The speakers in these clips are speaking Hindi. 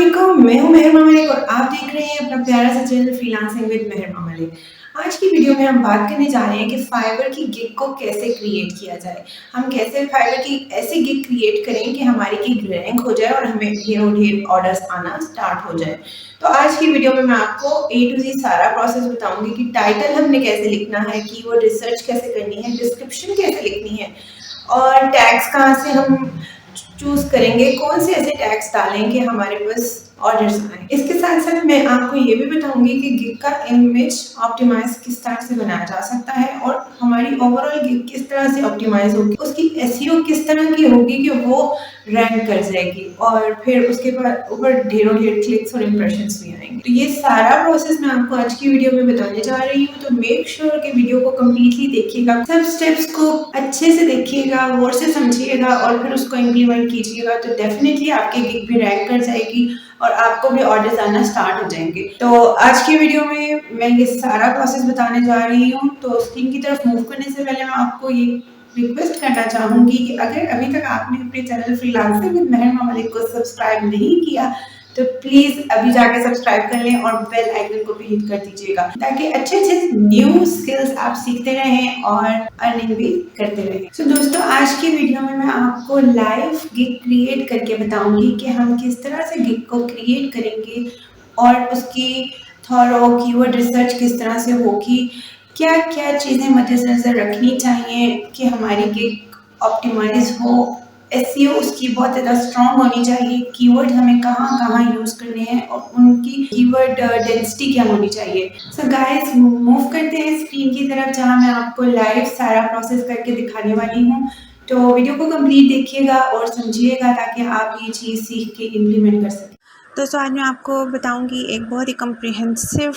अस्सलामुअलैकुम, मैं हूँ मेहर मलिक और आप देख रहे हैं अपना प्यारा सा चैनल फ्रीलांसिंग विद मेहर मलिक। आज की वीडियो में हम बात करने जा रहे हैं कि फाइवर की गिग को कैसे क्रिएट किया जाए। हम कैसे फाइवर की ऐसी गिग क्रिएट करें कि हमारी गिग रैंक हो जाए और हमें ढेर ऑर्डर्स आना स्टार्ट हो जाए। तो आज की वीडियो में मैं आपको ए टू जी सारा प्रोसेस बताऊंगी कि टाइटल हमने कैसे लिखना है, कीवर्ड रिसर्च कैसे करनी है, डिस्क्रिप्शन कैसे लिखनी है और टैग्स कहाँ से हम चूज करेंगे, कौन से ऐसे टैग्स डालें कि हमारे पास ऑर्डर्स आए। इसके साथ साथ मैं आपको ये भी बताऊंगी कि गिग का इमेज ऑप्टिमाइज किस तरह से बनाया जा सकता है और हमारी ओवरऑल गिग किस तरह से ऑप्टिमाइज होगी, उसकी एसईओ किस तरह की होगी कि वो रैंक कर जाएगी और फिर उसके बाद ऊपर ढेर क्लिक्स और इंप्रेशंस भी आएंगे। तो ये सारा प्रोसेस मैं आपको आज की वीडियो में बताने जा रही हूँ, तो मेक श्योर कि वीडियो को कम्प्लीटली देखिएगा, सब स्टेप्स को अच्छे से देखिएगा, गौर से समझिएगा और फिर उसको इम्प्लीमेंट कीजिएगा। तो डेफिनेटली आपकी गिग भी रैंक कर जाएगी और आपको भी ऑर्डर्स आना स्टार्ट हो जाएंगे। तो आज की वीडियो में मैं ये सारा प्रोसेस बताने जा रही हूँ। तो स्क्रीन की तरफ मूव करने से पहले मैं आपको ये रिक्वेस्ट करना चाहूंगी कि अगर अभी तक आपने अपने चैनल फ्रीलांसिंग विद मेहर मलिक को सब्सक्राइब नहीं किया तो प्लीज अभी जाके सब्सक्राइब कर लें और बेल आइकन को भी हिट कर दीजिएगा ताकि अच्छे अच्छे न्यू स्किल्स आप सीखते रहें और अर्निंग भी करते रहें। तो दोस्तों, आज की वीडियो में मैं आपको लाइव गिग क्रिएट करके बताऊंगी कि हम किस तरह से गिग को क्रिएट करेंगे और उसकी थॉरो कीवर्ड रिसर्च किस तरह से होगी, क्या क्या चीज़ें मद्देनजर रखनी चाहिए कि हमारी गिग ऑप्टिमाइज हो, एसईओ उसकी बहुत ज़्यादा स्ट्रॉन्ग होनी चाहिए, कीवर्ड हमें कहाँ कहाँ यूज़ करने हैं और उनकी कीवर्ड डेंसिटी क्या होनी चाहिए। सो गाइस, मूव करते हैं स्क्रीन की तरफ जहाँ मैं आपको लाइव सारा प्रोसेस करके दिखाने वाली हूँ। तो वीडियो को कंप्लीट देखिएगा और समझिएगा ताकि आप ये चीज़ सीख के इम्प्लीमेंट कर सकें। दोस्तों, आज मैं आपको बताऊंगी एक बहुत ही comprehensive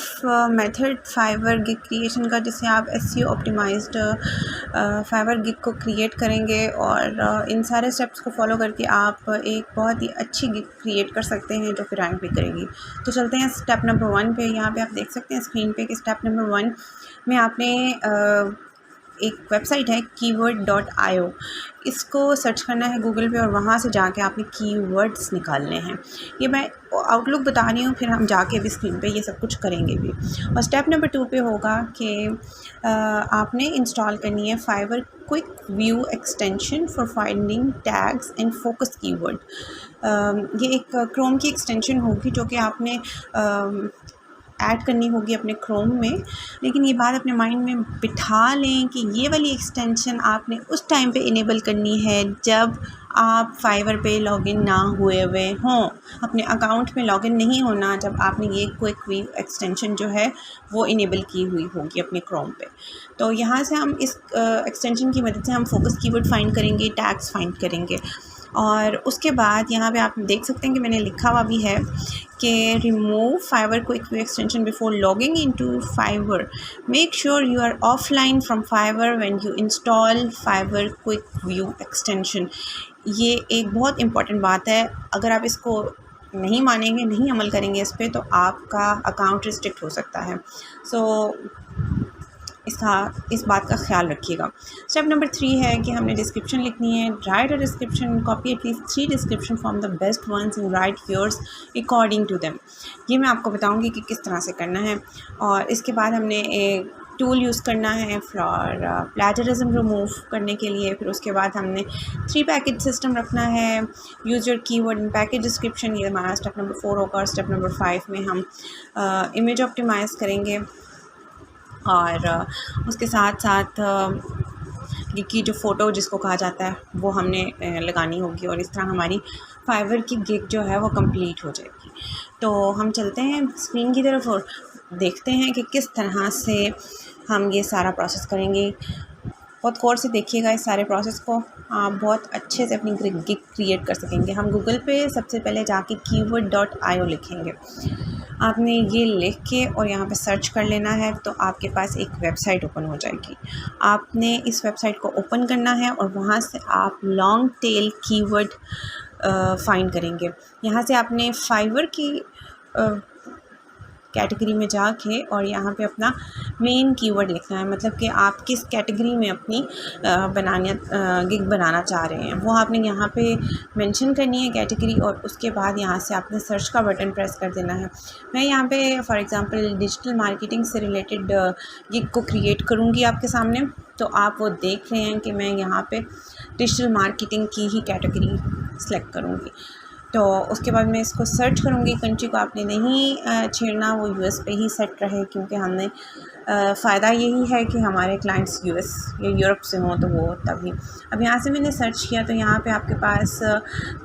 method Fiverr gig creation का, जिससे आप एसईओ ऑप्टिमाइज्ड फाइवर गिग को क्रिएट करेंगे और इन सारे स्टेप्स को फॉलो करके आप एक बहुत ही अच्छी गिग क्रिएट कर सकते हैं जो फिर रैंक भी करेगी। तो चलते हैं स्टेप नंबर 1 पे। यहाँ पे आप देख सकते हैं स्क्रीन पे कि स्टेप नंबर 1 में आपने एक वेबसाइट है keyword.io, इसको सर्च करना है गूगल पे और वहाँ से जाके आपने कीवर्ड्स निकालने हैं। ये मैं आउटलुक बता रही हूँ, फिर हम जाके भी स्क्रीन पे ये सब कुछ करेंगे भी। और स्टेप नंबर 2 पे होगा कि आपने इंस्टॉल करनी है Fiverr quick view extension for finding tags and focus keyword. ये एक क्रोम की एक्सटेंशन होगी जो कि आपने ऐड करनी होगी अपने क्रोम में। लेकिन ये बात अपने माइंड में बिठा लें कि ये वाली एक्सटेंशन आपने उस टाइम पे इनेबल करनी है जब आप फाइवर पे लॉगिन ना हुए हुए हों, अपने अकाउंट में लॉगिन नहीं होना जब आपने ये क्विक व्यू एक्सटेंशन जो है वो इनेबल की हुई होगी अपने क्रोम पे। तो यहाँ से हम इस एक्सटेंशन की मदद से हम फोकस कीवर्ड फाइंड करेंगे, टैग्स फाइंड करेंगे। और उसके बाद यहाँ पे आप देख सकते हैं कि मैंने लिखा हुआ भी है कि remove Fiverr quick view extension before logging into Fiverr, make sure you are offline from Fiverr when you install Fiverr quick view extension. ये एक बहुत इंपॉर्टेंट बात है, अगर आप इसको नहीं मानेंगे, नहीं अमल करेंगे इस पर, तो आपका अकाउंट रिस्ट्रिक्ट हो सकता है। इस बात का ख्याल रखिएगा। स्टेप नंबर 3 है कि हमने डिस्क्रिप्शन लिखनी है। Write a description, copy at least 3 description from the best ones and write yours according to them. ये मैं आपको बताऊंगी कि किस तरह से करना है। और इसके बाद हमने एक टूल यूज़ करना है फॉर प्लेजरिज्म रिमूव करने के लिए। फिर उसके बाद हमने 3 पैकेज सिस्टम रखना है। Use your keyword in package description, ये हमारा स्टेप नंबर 4 होगा। और स्टेप नंबर 5 में हम इमेज ऑप्टिमाइज़ करेंगे और उसके साथ साथ की जो फ़ोटो जिसको कहा जाता है वो हमने लगानी होगी और इस तरह हमारी फाइवर की गिग जो है वो कंप्लीट हो जाएगी। तो हम चलते हैं स्क्रीन की तरफ और देखते हैं कि किस तरह से हम ये सारा प्रोसेस करेंगे। बहुत गौर से देखिएगा इस सारे प्रोसेस को, आप बहुत अच्छे से अपनी गिग क्रिएट कर सकेंगे। हम गूगल पे सबसे पहले जाके keyword.io लिखेंगे। आपने ये लिख के और यहाँ पे सर्च कर लेना है तो आपके पास एक वेबसाइट ओपन हो जाएगी। आपने इस वेबसाइट को ओपन करना है और वहाँ से आप लॉन्ग टेल कीवर्ड फाइंड करेंगे। यहाँ से आपने फाइवर की कैटेगरी में जाके और यहाँ पे अपना मेन कीवर्ड लिखना है, मतलब कि आप किस कैटेगरी में अपनी गिग बनाना चाह रहे हैं वो आपने यहाँ पे मेंशन करनी है कैटेगरी, और उसके बाद यहाँ से आपने सर्च का बटन प्रेस कर देना है। मैं यहाँ पे फॉर एग्ज़ाम्पल डिजिटल मार्केटिंग से रिलेटेड गिग को क्रिएट करूँगी आपके सामने, तो आप वो देख रहे हैं कि मैं यहाँ पे डिजिटल मार्केटिंग की ही कैटेगरी सेलेक्ट करूँगी। तो उसके बाद मैं इसको सर्च करूँगी। कंट्री को आपने नहीं छेड़ना, वो यूएस पे ही सेट रहे, क्योंकि हमने फ़ायदा यही है कि हमारे क्लाइंट्स यूएस या यूरोप से हों तो वो तभी। अब यहाँ से मैंने सर्च किया तो यहाँ पे आपके पास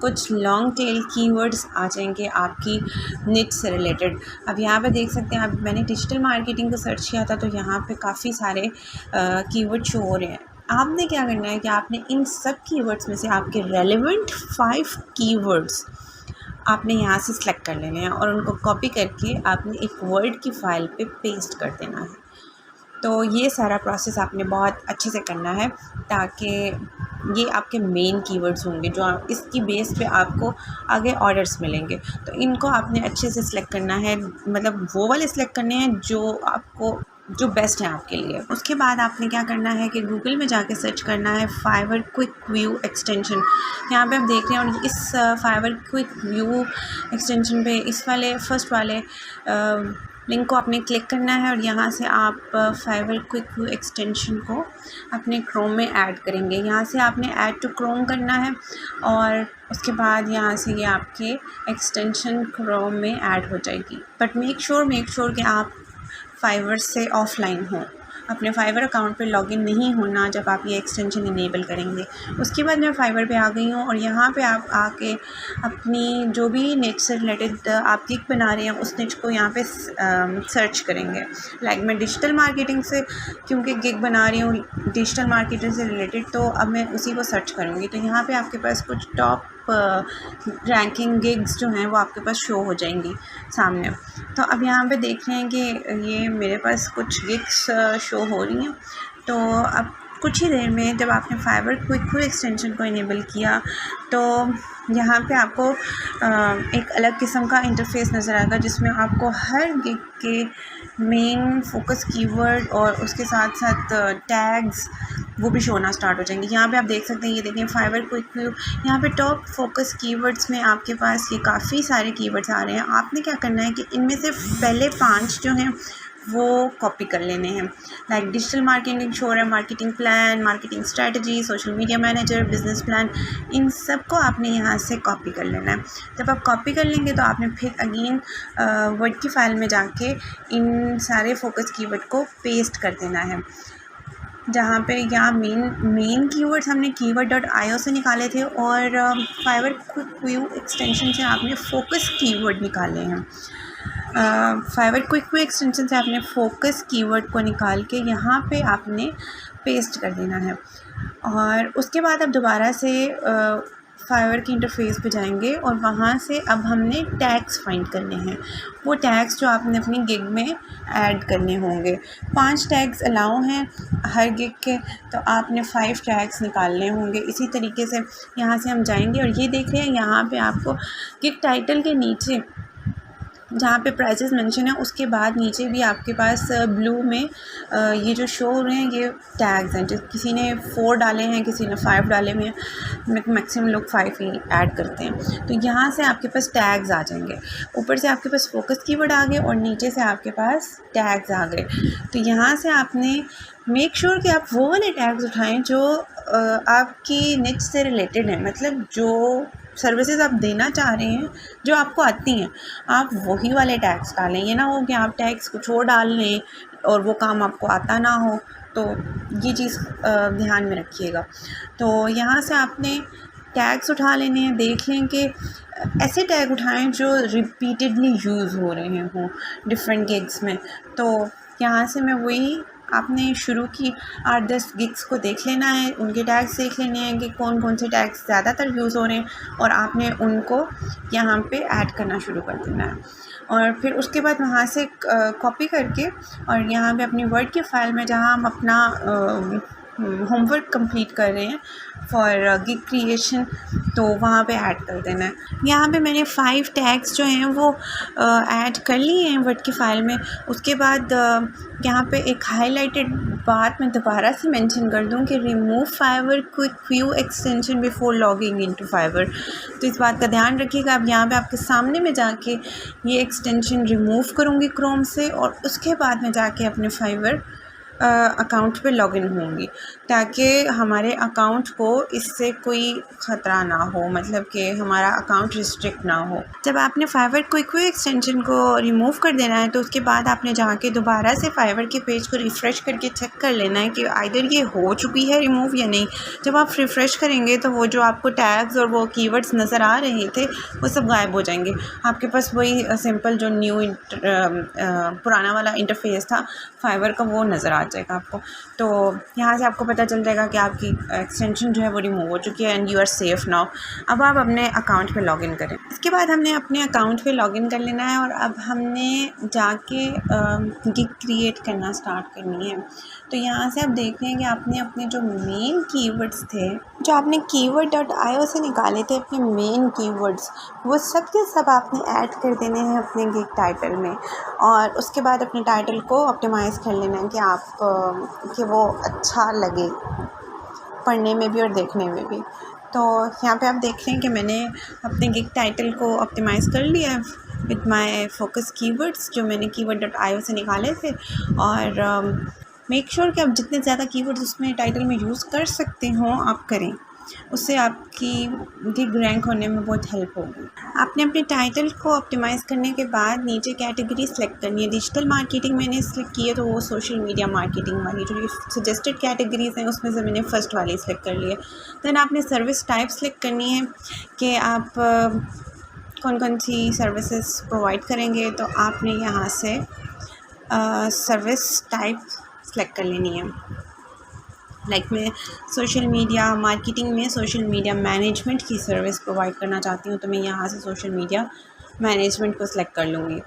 कुछ लॉन्ग टेल कीवर्ड्स आ जाएंगे आपकी निच से रिलेटेड। अब यहाँ पे देख सकते हैं, अब मैंने डिजिटल मार्केटिंग को सर्च किया था तो यहाँ पे काफ़ी सारे कीवर्ड शो हो रहे हैं। आपने क्या करना है कि आपने इन सब कीवर्ड्स में से आपके रेलेवेंट 5 कीवर्ड्स आपने यहाँ से सिलेक्ट कर लेने हैं और उनको कॉपी करके आपने एक वर्ड की फ़ाइल पे पेस्ट कर देना है। तो ये सारा प्रोसेस आपने बहुत अच्छे से करना है, ताकि ये आपके मेन कीवर्ड्स होंगे जो इसकी बेस पे आपको आगे ऑर्डर्स मिलेंगे। तो इनको आपने अच्छे से सिलेक्ट करना है, मतलब वो वाले सिलेक्ट करने हैं जो बेस्ट है आपके लिए। उसके बाद आपने क्या करना है कि गूगल में जाके सर्च करना है फाइवर क्विक व्यू एक्सटेंशन। यहाँ पे आप देख रहे हैं, और इस फाइवर क्विक व्यू एक्सटेंशन पे इस वाले फर्स्ट वाले लिंक को आपने क्लिक करना है और यहाँ से आप फाइवर क्विक व्यू एक्सटेंशन को अपने क्रोम में ऐड करेंगे। यहाँ से आपने ऐड टू क्रोम करना है और उसके बाद यहाँ से ये आपके एक्सटेंशन क्रोम में ऐड हो जाएगी। बट मेक श्योर कि आप फाइवर से ऑफ़लाइन हो, अपने फाइवर अकाउंट पे लॉगिन नहीं होना जब आप ये एक्सटेंशन इनेबल करेंगे। उसके बाद मैं फाइवर पे आ गई हूँ और यहाँ पे आप आके अपनी जो भी निच से रिलेटेड आप गिग बना रहे हैं उस निच को यहाँ पे सर्च करेंगे। लाइक मैं डिजिटल मार्केटिंग से क्योंकि गिग बना रही हूँ डिजिटल मार्केटिंग से रिलेटेड, तो अब मैं उसी को सर्च करूँगी। तो यहाँ पर आपके पास कुछ टॉप रैंकिंग गिग्स जो हैं वो आपके पास शो हो जाएंगी सामने। तो अब यहाँ पे देख रहे हैं कि ये मेरे पास कुछ गिग्स शो हो रही हैं। तो अब कुछ ही देर में जब आपने फाइवर क्विक व्यू एक्सटेंशन को इनेबल किया तो यहाँ पे आपको एक अलग किस्म का इंटरफेस नज़र आएगा, जिसमें आपको हर गिग के मेन फोकस कीवर्ड और उसके साथ साथ टैग्स वो भी शो होना स्टार्ट हो जाएंगे। यहाँ पे आप देख सकते हैं, ये देखें फाइवर क्विक व्यू, यहाँ पे टॉप फोकस कीवर्ड्स में आपके पास ये काफ़ी सारे कीवर्ड्स आ रहे हैं। आपने क्या करना है कि इनमें से पहले 5 जो हैं वो कॉपी कर लेने हैं। लाइक डिजिटल मार्केटिंग शो है, marketing plan, marketing strategy, social media manager, business plan, इन सब को आपने यहाँ से कॉपी कर लेना है। जब आप कॉपी कर लेंगे तो आपने फिर अगेन वर्ड की फ़ाइल में जाके इन सारे फोकस कीवर्ड को पेस्ट कर देना है। जहाँ पे यहाँ मेन कीवर्ड्स हमने keyword.io से निकाले थे और फाइवर क्विक व्यू एक्सटेंशन से आपने फोकस कीवर्ड निकाले हैं। फाइवर क्विक व्यू एक्सटेंशन से आपने फोकस कीवर्ड को निकाल के यहाँ पे आपने पेस्ट कर देना है और उसके बाद आप दोबारा से फाइवर की इंटरफेस पे जाएंगे और वहाँ से अब हमने टैग्स फाइंड करने हैं। वो टैग्स जो आपने अपनी गिग में ऐड करने होंगे। 5 टैग्स अलाउ हैं हर गिग के, तो आपने 5 टैग्स निकालने होंगे। इसी तरीके से यहाँ से हम जाएंगे और ये देख रहे हैं यहाँ पे आपको गिग टाइटल के नीचे जहाँ पे प्राइसेस मेंशन है उसके बाद नीचे भी आपके पास ब्लू में ये जो शो हो रहे हैं ये टैग्स हैं। किसी ने 4 डाले हैं, किसी ने 5 डाले हुए हैं, मैक्सिमम लोग 5 ही ऐड करते हैं। तो यहाँ से आपके पास टैग्स आ जाएंगे। ऊपर से आपके पास फोकस कीवर्ड आ गए और नीचे से आपके पास टैग्स आ गए। तो यहाँ से आपने मेक श्योर कि आप वो वाले टैग्स उठाएँ जो आपकी निच से रिलेटेड हैं, मतलब जो सर्विसेज आप देना चाह रहे हैं जो आपको आती हैं, आप वही वाले टैग्स डालें। ये ना हो कि आप टैग्स कुछ और डाल लें और वो काम आपको आता ना हो, तो ये चीज़ ध्यान में रखिएगा। तो यहाँ से आपने टैग्स उठा लेने हैं। देख लें कि ऐसे टैग उठाएं जो रिपीटेडली यूज़ हो रहे हों डिफरेंट गिग्स में। तो यहाँ से मैं वही आपने शुरू की 8-10 गिग्स को देख लेना है, उनके टैग्स देख लेने हैं कि कौन कौन से टैग्स ज़्यादातर यूज़ हो रहे हैं और आपने उनको यहाँ पे ऐड करना शुरू कर देना है। और फिर उसके बाद वहाँ से कॉपी करके और यहाँ पे अपनी वर्ड की फ़ाइल में जहाँ हम अपना होमवर्क कंप्लीट कर रहे हैं फॉर गिग क्रिएशन, तो वहाँ पे ऐड कर देना है। यहाँ पे मैंने 5 टैग्स जो हैं वो ऐड कर लिए हैं वर्ड की फ़ाइल में। उसके बाद यहाँ पे एक हाईलाइटेड बात मैं दोबारा से मेंशन कर दूँ कि remove Fiverr quick view extension before logging into Fiverr. तो इस बात का ध्यान रखिएगा। अब यहाँ पे आपके सामने में जाके ये एक्सटेंशन रिमूव करूँगी क्रोम से, और उसके बाद मैं जाके अपने फाइवर अकाउंट पे लॉगिन होंगी, ताकि हमारे अकाउंट को इससे कोई ख़तरा ना हो, मतलब कि हमारा अकाउंट रिस्ट्रिक्ट ना हो। जब आपने फाइवर क्विक व्यू एक्सटेंशन को रिमूव कर देना है तो उसके बाद आपने जाके दोबारा से फाइवर के पेज को रिफ़्रेश करके चेक कर लेना है कि आइदर ये हो चुकी है रिमूव या नहीं। जब आप रिफ़्रेश करेंगे तो वो जो आपको टैग्स और वो कीवर्ड्स नज़र आ रहे थे वो सब गायब हो जाएंगे। आपके पास वही सिंपल जो पुराना वाला इंटरफेस था फाइवर का वो नज़र आ जाएगा आपको। तो यहाँ से आपको पता चल जाएगा कि आपकी एक्सटेंशन जो है वो रिमूव हो चुकी है and you are safe now. अब आप अपने अकाउंट पे लॉगिन करें। इसके बाद हमने अपने अकाउंट पे लॉगिन कर लेना है और अब हमने जाके गिग क्रिएट करना स्टार्ट करनी है। तो यहाँ से आप देख रहे हैं कि आपने अपने जो मेन कीवर्ड्स थे, जो आपने keyword.io से निकाले थे अपने मेन कीवर्ड्स, वो सब के सब आपने ऐड कर देने हैं अपने गिग टाइटल में। और उसके बाद अपने टाइटल को ऑप्टिमाइज़ कर लेना है कि आप कि वो अच्छा लगे पढ़ने में भी और देखने में भी। तो यहाँ पे आप देख रहे हैं कि मैंने अपने गिग टाइटल को ऑप्टिमाइज़ कर लिया है विद माय फोकस कीवर्ड्स जो मैंने keyword.io से निकाले थे। और मेक श्योर कि आप जितने ज़्यादा कीवर्ड्स उसमें टाइटल में यूज़ कर सकते हो आप करें, उससे आपकी गिग रैंक होने में बहुत हेल्प होगी। आपने अपने टाइटल को ऑप्टिमाइज़ करने के बाद नीचे कैटेगरी सेलेक्ट करनी है। डिजिटल मार्केटिंग मैंने सेलेक्ट की है, तो वो सोशल मीडिया मार्केटिंग वाली जो सजेस्टेड कैटेगरीज़ हैं उसमें से मैंने फ़र्स्ट वाली सेलेक्ट कर ली है। दैन आपने सर्विस टाइप सेलेक्ट करनी है कि आप कौन कौन सी सर्विसेज प्रोवाइड करेंगे। तो आपने यहाँ से सर्विस टाइप सेलेक्ट कर लेनी है। लाइक मैं सोशल मीडिया मार्केटिंग में सोशल मीडिया मैनेजमेंट की सर्विस प्रोवाइड करना चाहती हूँ, तो मैं यहाँ से सोशल मीडिया मैनेजमेंट को सिलेक्ट कर लूँगी।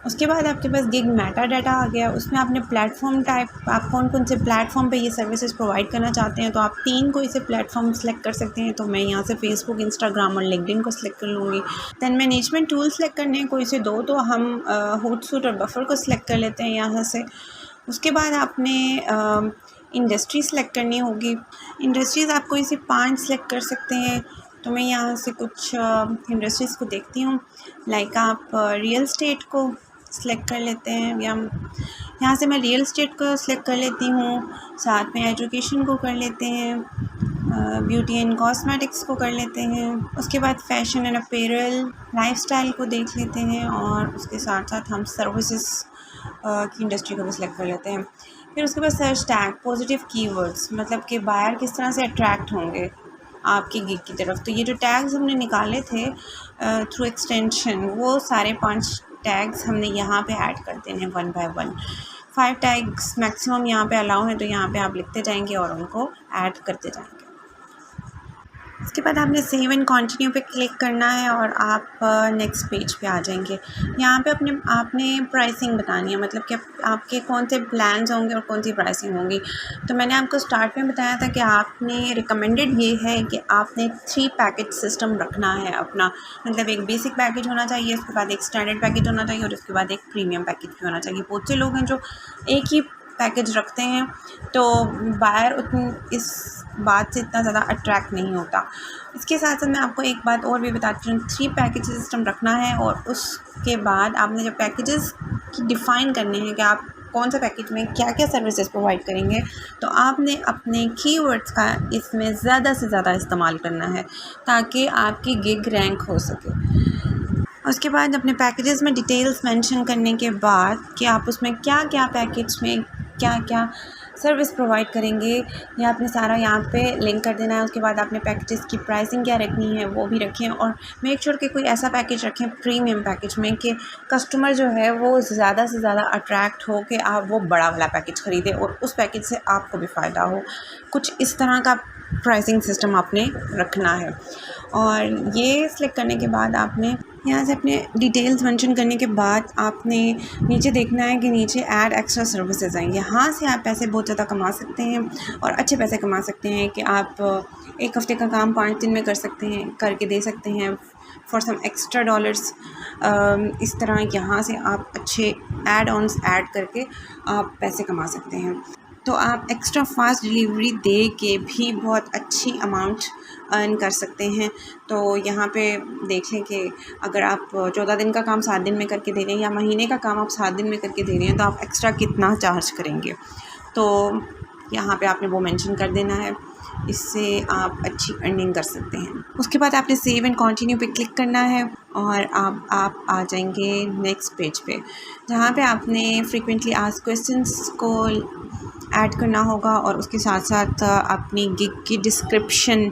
उसके बाद आपके पास गिग मेटा डाटा आ गया। उसमें आपने प्लेटफॉर्म टाइप, आप कौन कौन से प्लेटफॉर्म पे ये सर्विसेज प्रोवाइड करना चाहते हैं, तो आप 3 कोई से प्लेटफॉर्म सेलेक्ट कर सकते हैं। तो मैं यहाँ से फेसबुक, इंस्टाग्राम और लिंक्डइन को सिलेक्ट कर लूँगी। दैन मैनेजमेंट टूल सेलेक्ट करने हैं कोई से 2, तो हम होटसूट और बफर को सिलेक्ट कर लेते हैं यहाँ से। उसके बाद आपने इंडस्ट्री सेलेक्ट करनी होगी। इंडस्ट्रीज़ आप कोई से 5 सेलेक्ट कर सकते हैं। तो मैं यहाँ से कुछ इंडस्ट्रीज़ को देखती हूँ। लाइक आप रियल एस्टेट को सिलेक्ट कर लेते हैं, या यहाँ से मैं रियल एस्टेट को सिलेक्ट कर लेती हूँ। साथ में एजुकेशन को कर लेते हैं, ब्यूटी एंड कॉस्मेटिक्स को कर लेते हैं। उसके बाद फैशन एंड अपैरल, लाइफस्टाइल को देख लेते हैं, और उसके साथ साथ हम सर्विसेज की इंडस्ट्री को भी सिलेक्ट कर लेते हैं। फिर उसके बाद सर्च टैग, पॉजिटिव कीवर्ड्स, मतलब कि बायर किस तरह से अट्रैक्ट होंगे आपकी गिग की तरफ। तो ये जो टैग्स हमने निकाले थे थ्रू एक्सटेंशन, वो सारे 5 टैग्स हमने यहाँ पे ऐड कर देने हैं 1 बाय 1। 5 टैग्स मैक्सिमम यहाँ पे अलाउ हैं, तो यहाँ पे आप लिखते जाएंगे और उनको ऐड करते जाएंगे। इसके बाद आपने सेव एंड कंटिन्यू पे क्लिक करना है और आप नेक्स्ट पेज पे आ जाएंगे। यहाँ पे आपने प्राइसिंग बतानी है, मतलब कि आपके कौन से प्लान्स होंगे और कौन सी प्राइसिंग होंगी। तो मैंने आपको स्टार्ट में बताया था कि आपने रिकमेंडेड ये है कि आपने 3 पैकेज सिस्टम रखना है अपना, मतलब एक बेसिक पैकेज होना चाहिए, उसके बाद एक स्टैंडर्ड पैकेज होना चाहिए और उसके बाद एक प्रीमियम पैकेज भी होना चाहिए। बहुत से लोग हैं जो एक ही पैकेज रखते हैं, तो बायर उतनी इस बात से इतना ज़्यादा अट्रैक्ट नहीं होता। इसके साथ साथ मैं आपको एक बात और भी बताती हूँ, 3 पैकेज सिस्टम रखना है और उसके बाद आपने जब पैकेजेस की डिफ़ाइन करने हैं कि आप कौन सा पैकेज में क्या क्या सर्विसेज प्रोवाइड करेंगे, तो आपने अपने कीवर्ड्स का इसमें ज़्यादा से ज़्यादा इस्तेमाल करना है ताकि आपकी गिग रैंक हो सके। उसके बाद अपने पैकेजेस में डिटेल्स मेंशन करने के बाद कि आप उसमें क्या क्या पैकेज में क्या क्या सर्विस प्रोवाइड करेंगे, ये आपने सारा यहाँ पे लिंक कर देना है। उसके बाद आपने पैकेजेस की प्राइसिंग क्या रखनी है वो भी रखें, और मेक श्योर कि कोई ऐसा पैकेज रखें प्रीमियम पैकेज में कि कस्टमर जो है वो ज़्यादा से ज़्यादा अट्रैक्ट हो कि आप वो बड़ा वाला पैकेज ख़रीदें और उस पैकेज से आपको भी फ़ायदा हो। कुछ इस तरह का प्राइसिंग सिस्टम आपने रखना है। और ये सिलेक्ट करने के बाद आपने यहाँ से अपने डिटेल्स मेंशन करने के बाद आपने नीचे देखना है कि नीचे ऐड एक्स्ट्रा सर्विसेज हैं। यहाँ से आप पैसे बहुत ज़्यादा कमा सकते हैं और अच्छे पैसे कमा सकते हैं कि आप 1 हफ़्ते का काम 5 दिन में कर सकते हैं, करके दे सकते हैं फॉर सम एक्स्ट्रा डॉलर्स। इस तरह यहाँ से आप अच्छे ऐड ऑन्स ऐड करके आप पैसे कमा सकते हैं। तो आप एक्स्ट्रा फास्ट डिलीवरी दे के भी बहुत अच्छी अमाउंट अर्न कर सकते हैं। तो यहाँ पे देख लें कि अगर आप 14 दिन का काम 7 दिन में करके दे रहे हैं या महीने का काम आप 7 दिन में करके दे रहे हैं, तो आप एक्स्ट्रा कितना चार्ज करेंगे। तो यहाँ पे आपने वो मेंशन कर देना है, इससे आप अच्छी अर्निंग कर सकते हैं। उसके बाद आपने सेव एंड कंटिन्यू पे क्लिक करना है और आप आ जाएंगे नेक्स्ट पेज पे, जहाँ पे आपने फ्रीक्वेंटली आस्क्ड क्वेश्चंस को ऐड करना होगा और उसके साथ साथ अपनी गिग की डिस्क्रिप्शन,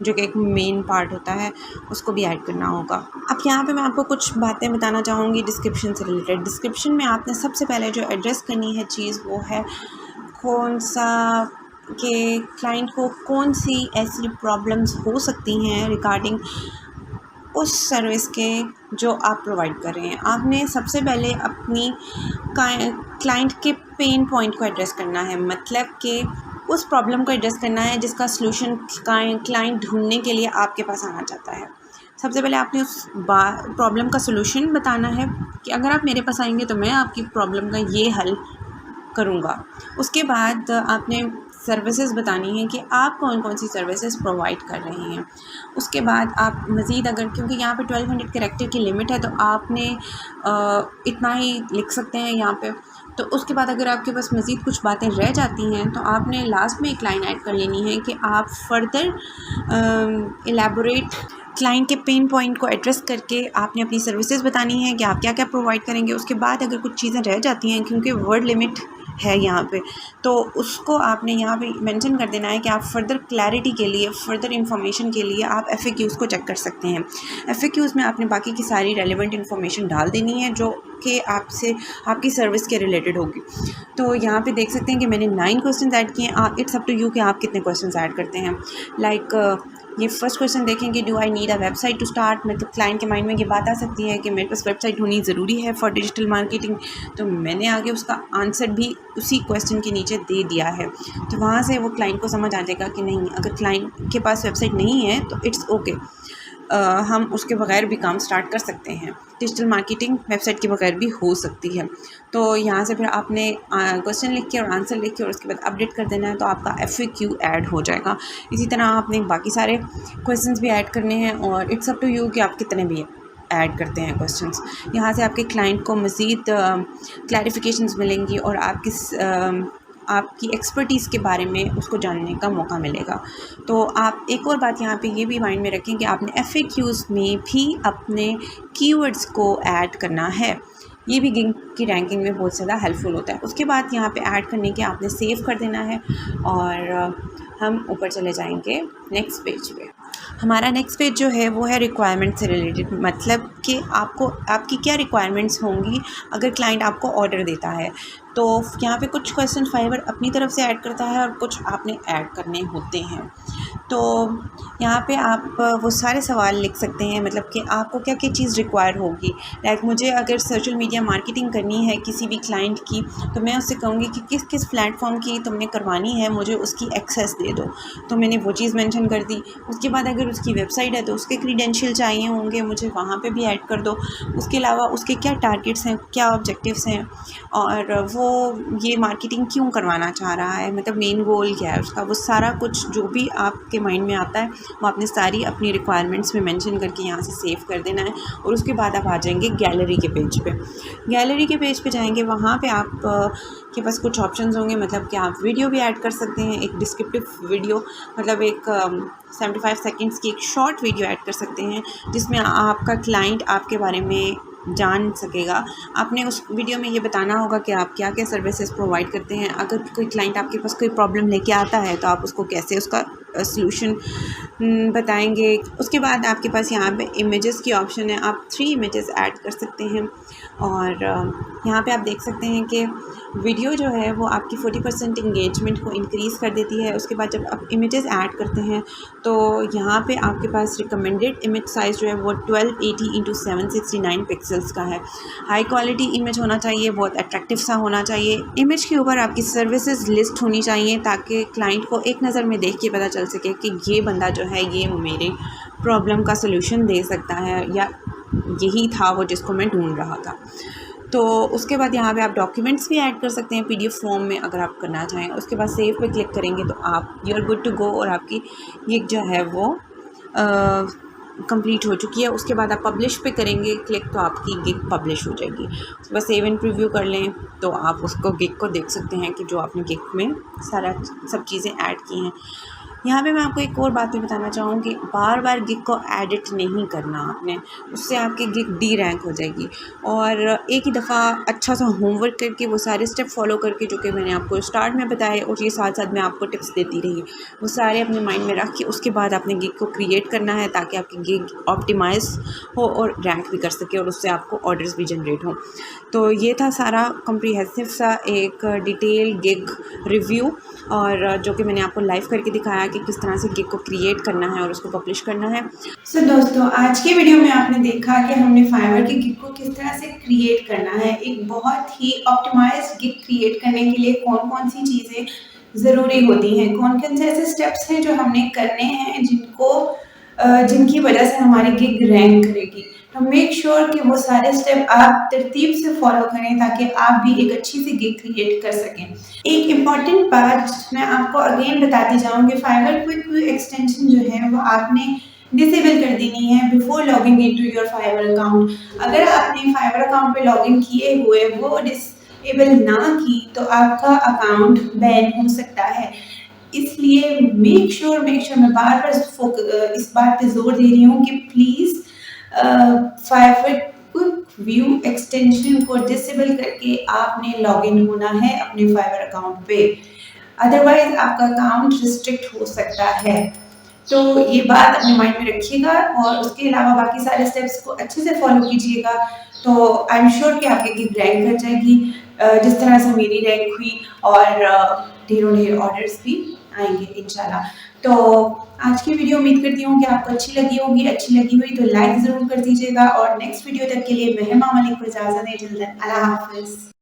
जो कि एक मेन पार्ट होता है, उसको भी ऐड करना होगा। अब यहाँ पे मैं आपको कुछ बातें बताना चाहूँगी डिस्क्रिप्शन से रिलेटेड। डिस्क्रिप्शन में आपने सबसे पहले जो एड्रेस करनी है चीज़, वो है कौन सा कि क्लाइंट को कौन सी ऐसी प्रॉब्लम्स हो सकती हैं रिगार्डिंग उस सर्विस के जो आप प्रोवाइड कर रहे हैं। आपने सबसे पहले अपनी क्लाइंट के पेन पॉइंट को एड्रेस करना है, मतलब कि उस प्रॉब्लम को एड्रेस करना है जिसका सलूशन क्लाइंट ढूंढने के लिए आपके पास आना चाहता है। सबसे पहले आपने उस प्रॉब्लम का सलूशन बताना है कि अगर आप मेरे पास आएंगे तो मैं आपकी प्रॉब्लम का ये हल करूँगा। उसके बाद आपने सर्विसेज बतानी है कि आप कौन कौन सी सर्विसेज प्रोवाइड कर रहे हैं। उसके बाद आप मज़ीद, अगर क्योंकि यहाँ पे 1200 कैरेक्टर की लिमिट है, तो आपने इतना ही लिख सकते हैं यहाँ पे। तो उसके बाद अगर आपके पास मज़ीद कुछ बातें रह जाती हैं तो आपने लास्ट में एक लाइन ऐड कर लेनी है कि आप फर्दर एलैबोरेट क्लाइंट के पेन पॉइंट को एड्रेस करके आपने अपनी सर्विसेज बतानी है कि आप क्या क्या प्रोवाइड करेंगे। उसके बाद अगर कुछ चीज़ें रह जाती हैं, क्योंकि वर्ड लिमिट है यहाँ पे, तो उसको आपने यहाँ पे मेंशन कर देना है कि आप फर्दर क्लैरिटी के लिए, फर्दर इंफॉर्मेशन के लिए आप FAQs को चेक कर सकते हैं। FAQs में आपने बाकी की सारी रेलेवेंट इन्फॉर्मेशन डाल देनी है जो कि आपसे आपकी सर्विस के रिलेटेड होगी। तो यहाँ पे देख सकते हैं कि मैंने 9 क्वेश्चन ऐड किए हैं। इट्स अप टू यू कि आप कितने क्वेश्चन ऐड करते हैं। लाइक ये फर्स्ट क्वेश्चन देखेंगे, do I need a website to start. मतलब क्लाइंट के माइंड में ये बात आ सकती है कि मेरे पास वेबसाइट होनी ज़रूरी है फॉर डिजिटल मार्केटिंग। तो मैंने आगे उसका आंसर भी उसी क्वेश्चन के नीचे दे दिया है, तो वहाँ से वो क्लाइंट को समझ आ जाएगा कि नहीं, अगर क्लाइंट के पास वेबसाइट नहीं है तो इट्स ओके, हम उसके बगैर भी काम स्टार्ट कर सकते हैं। डिजिटल मार्केटिंग वेबसाइट के बगैर भी हो सकती है। तो यहाँ से फिर आपने क्वेश्चन लिख के और आंसर लिख के और उसके बाद अपडेट कर देना है, तो आपका FAQ ऐड हो जाएगा। इसी तरह आपने बाकी सारे क्वेश्चंस भी ऐड करने हैं और इट्स अप टू यू कि आप कितने भी ऐड करते हैं क्वेश्चंस। यहाँ से आपके क्लाइंट को मज़ीद क्लैरिफिकेशंस मिलेंगी और आपकी एक्सपर्टीज़ के बारे में उसको जानने का मौका मिलेगा। तो आप एक और बात यहाँ पे ये भी माइंड में रखें कि आपने FAQs में भी अपने कीवर्ड्स को ऐड करना है। ये भी गिग की रैंकिंग में बहुत ज़्यादा हेल्पफुल होता है। उसके बाद यहाँ पे ऐड करने के आपने सेव कर देना है और हम ऊपर चले जाएंगे नेक्स्ट पेज पे। हमारा नेक्स्ट पेज जो है वो है रिक्वायरमेंट से रिलेटेड, मतलब कि आपकी क्या रिक्वायरमेंट्स होंगी अगर क्लाइंट आपको ऑर्डर देता है। तो यहाँ पे कुछ क्वेश्चन फाइवर अपनी तरफ से ऐड करता है और कुछ आपने ऐड करने होते हैं। तो यहाँ पे आप वो सारे सवाल लिख सकते हैं, मतलब कि आपको क्या क्या चीज़ रिक्वायर होगी। लाइक मुझे अगर सोशल मीडिया मार्केटिंग करनी है किसी भी क्लाइंट की, तो मैं उससे कहूँगी कि किस किस प्लेटफॉर्म की तुमने करवानी है, मुझे उसकी एक्सेस दे दो। तो मैंने वो चीज़ मेंशन कर दी। उसके बाद अगर उसकी वेबसाइट है तो उसके क्रीडेंशियल चाहिए होंगे, मुझे वहाँ पे भी ऐड कर दो। उसके अलावा उसके क्या टारगेट्स हैं, क्या ऑब्जेक्टिव्स हैं और वो ये मार्केटिंग क्यों करवाना चाह रहा है, मतलब मेन गोल क्या है उसका, वो सारा कुछ जो भी आपके माइंड में आता है वो आपने सारी अपनी रिक्वायरमेंट्स में मेंशन करके यहाँ से सेव कर देना है। और उसके बाद आप आ जाएंगे गैलरी के पेज पे। गैलरी के पेज पे जाएंगे, वहाँ पे आप के पास कुछ ऑप्शंस होंगे, मतलब कि आप वीडियो भी ऐड कर सकते हैं, एक डिस्क्रिप्टिव वीडियो, मतलब एक 75 सेकेंड्स की एक शॉर्ट वीडियो ऐड कर सकते हैं जिसमें आपका क्लाइंट आपके बारे में जान सकेगा। आपने उस वीडियो में ये बताना होगा कि आप क्या क्या सर्विसेज प्रोवाइड करते हैं। अगर कोई क्लाइंट आपके पास कोई प्रॉब्लम लेके आता है तो आप उसको कैसे उसका सलूशन बताएंगे। उसके बाद आपके पास यहाँ पे इमेजेस की ऑप्शन है, आप 3 इमेजेस ऐड कर सकते हैं। और यहाँ पे आप देख सकते हैं कि वीडियो जो है वो आपकी 40% इंगेजमेंट को इंक्रीज़ कर देती है। उसके बाद जब आप इमेजेस ऐड करते हैं तो यहाँ पे आपके पास रिकमेंडेड इमेज साइज़ जो है वो 1280x769 पिक्सल्स का है। हाई क्वालिटी इमेज होना चाहिए, बहुत अट्रैक्टिव सा होना चाहिए। इमेज के ऊपर आपकी सर्विसेज लिस्ट होनी चाहिए ताकि क्लाइंट को एक नज़र में देख के पता चल चल सके कि ये बंदा जो है ये मेरे प्रॉब्लम का सलूशन दे सकता है या यही था वो जिसको मैं ढूंढ रहा था। तो उसके बाद यहाँ पे आप डॉक्यूमेंट्स भी ऐड कर सकते हैं पीडीएफ फॉर्म में अगर आप करना चाहें। उसके बाद सेव पे क्लिक करेंगे तो आप you are good to go और आपकी गिग जो है वो कंप्लीट हो चुकी है। उसके बाद आप पब्लिश पे करेंगे क्लिक तो आपकी गिग पब्लिश हो जाएगी। उसके बाद सेव एंड प्रीव्यू कर लें तो आप उसको गिग को देख सकते हैं कि जो आपने गिग में सब चीज़ें ऐड की हैं। यहाँ पे मैं आपको एक और बात भी बताना चाहूँगी, बार बार गिग को एडिट नहीं करना आपने, उससे आपकी गिग डी रैंक हो जाएगी। और एक ही दफ़ा अच्छा सा होमवर्क करके वो सारे स्टेप फॉलो करके जो कि मैंने आपको स्टार्ट में बताए और ये साथ साथ मैं आपको टिप्स देती रही, वो सारे अपने माइंड में रख के उसके बाद आपने गिग को क्रिएट करना है ताकि आपकी गिग ऑप्टिमाइज़ हो और रैंक भी कर सके और उससे आपको ऑर्डर्स भी जनरेट हों। तो ये था सारा कम्प्रीहेंसिव सा एक डिटेल गिग रिव्यू और जो कि मैंने आपको लाइव करके दिखाया कि किस तरह से गिग को क्रिएट करना है और उसको पब्लिश करना है। सो दोस्तों, आज के वीडियो में आपने देखा कि हमने फाइवर की गिग को किस तरह से क्रिएट करना है। एक बहुत ही ऑप्टिमाइज्ड गिग क्रिएट करने के लिए कौन कौन सी चीज़ें ज़रूरी होती हैं, कौन कौन से ऐसे स्टेप्स हैं जो हमने करने हैं जिनकी वजह से हमारी गिग रैंक करेगी। तो मेक श्योर कि वो सारे स्टेप आप तरतीब से फॉलो करें ताकि आप भी एक अच्छी सी गिग क्रिएट कर सकें। एक इम्पॉर्टेंट बात मैं आपको अगेन बताती जाऊँगी, फाइवर क्विक व्यू एक्सटेंशन जो है वो आपने डिसेबल कर देनी है before logging into your Fiverr account. अगर आपने फाइवर अकाउंट पे लॉगिन किए हुए वो डिसेबल ना की तो आपका अकाउंट बैन हो सकता है। इसलिए मेक श्योर मैं बार बार इस बात पे जोर दे रही हूँ कि please Fiverr quick view extension को डिसेबल करके आपने लॉगिन होना है अपने फाइवर अकाउंट पे, अदरवाइज आपका अकाउंट रिस्ट्रिक्ट हो सकता है। तो ये बात अपने माइंड में रखिएगा और उसके अलावा बाकी सारे स्टेप्स को अच्छे से फॉलो कीजिएगा। तो आई एम श्योर कि आपकी गिग रैंक कर जाएगी जिस तरह से मेरी रैंक हुई और ढेर ऑर्डर्स भी आएंगे इंशाल्लाह। तो आज की वीडियो उम्मीद करती हूँ कि आपको अच्छी लगी होगी। अच्छी लगी हुई तो लाइक ज़रूर कर दीजिएगा और नेक्स्ट वीडियो तक के लिए महमा मलिक को इजाज़त दें। अल्लाह हाफ़िज़।